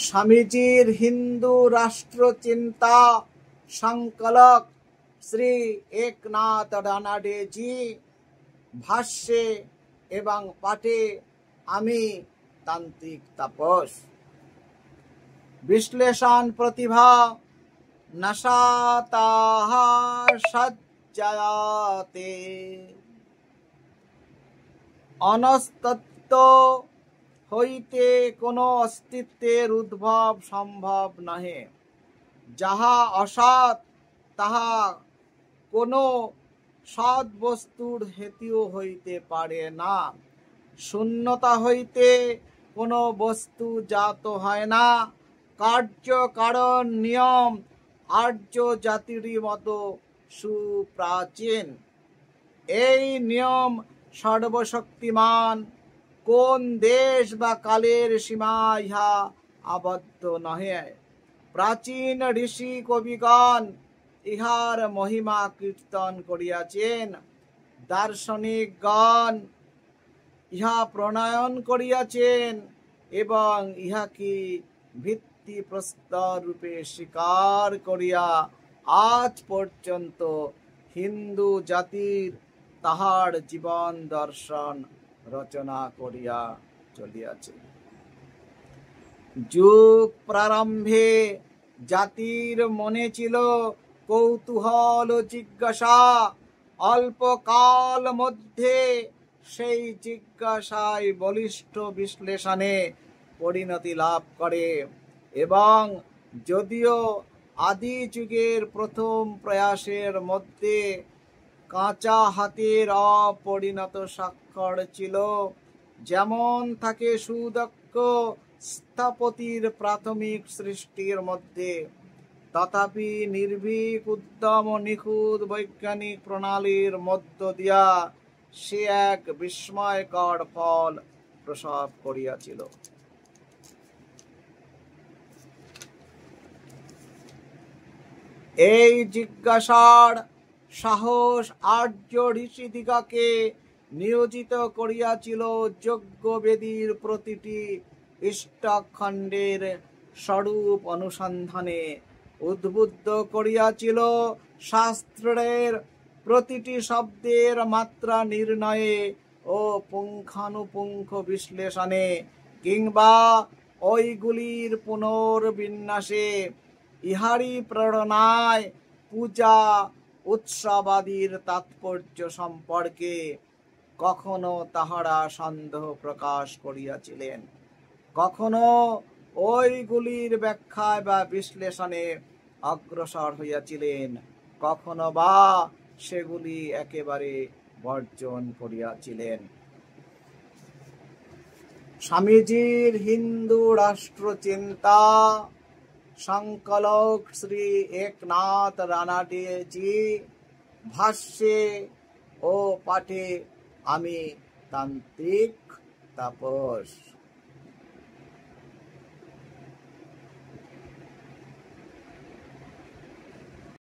স্বামীজির হিন্দু রাষ্ট্র চিন্তা সংকলক শ্রী একনাথ রানাডেজি ভাষ্যে এবং পাঠে আমি তান্ত্রিক তাপস। বিশ্লেষণ প্রতিভা নশাতাহ সজ্জায়াতে। অনস্তত্ব হইতে কোনো অস্তিত্বের উদ্ভব সম্ভব নহে। যাহা অসৎ তাহা কোনো সৎ বস্তুর হেতু হইতে পারে না। শূন্যতা হইতে কোনো বস্তু জাত হয় না। কার্য কারণ নিয়ম আর্য জাতিরই মতো সুপ্রাচীন। এই নিয়ম সর্বশক্তিমান। কোন দেশ বা কালের সীমা ইহা আবদ্ধ নহে। প্রাচীন ঋষি কবিগণ ইহার মহিমা কীর্তন করিয়াছেন। দার্শনিকগণ ইহা প্রণয়ন করিয়াছেন এবং ইহাকে ভিত্তিপ্রস্তর রূপে স্বীকার করিয়া আজ পর্যন্ত হিন্দু জাতির তাহার জীবন দর্শন রচনা করিয়া চলিয়াছে। যুগ প্রারম্ভে জাতির মনে ছিল কৌতূহল ও জিজ্ঞাসা। অল্পকাল মধ্যে সেই জিজ্ঞাসায় বলিষ্ঠ বিশ্লেষণে পরিণতি লাভ করে এবং যদিও আদি যুগের প্রথম প্রয়াসের মধ্যে কাঁচা হাতের অপরিণত স্বাক্ষর ছিল, যেমন থাকে সুদক্ষ স্থপতির প্রাথমিক সৃষ্টির মধ্যে, তথাপি নির্ভীক উদ্যম ও নিখুঁত বৈজ্ঞানিক প্রণালীর মধ্য দিয়া সে এক বিস্ময়কর ফল প্রসব করিয়াছিল। এই জিজ্ঞাসার সাহস আর্য ঋষিদিগকে নিয়োজিত করিয়াছিল যজ্ঞবেদীর প্রতিটি ইষ্টখণ্ডের স্বরূপ অনুসন্ধানে, উদ্বুদ্ধ করিয়াছিল শাস্ত্রের প্রতিটি শব্দের মাত্রা নির্ণয়ে ও পুঙ্খানুপুঙ্খ বিশ্লেষণে, কিংবা ঐগুলির পুনর্বিন্যাসে। ইহারি প্রেরণায় পূজা উৎসবাদির তাৎপর্য সম্পর্কে কখনো তাহারা সন্দেহ প্রকাশ করিয়াছিলেন, কখনো ঐগুলির ব্যাখ্যায় বা বিশ্লেষণে অগ্রসর হইয়াছিলেন, কখনো বা সেগুলি একেবারে বর্জন করিয়াছিলেন। স্বামীজির হিন্দু রাষ্ট্র চিন্তা সংকলক শ্রী একনাথ রানাডেজি ভাষ্যে ও পাঠে আমি তান্ত্রিক তাপস।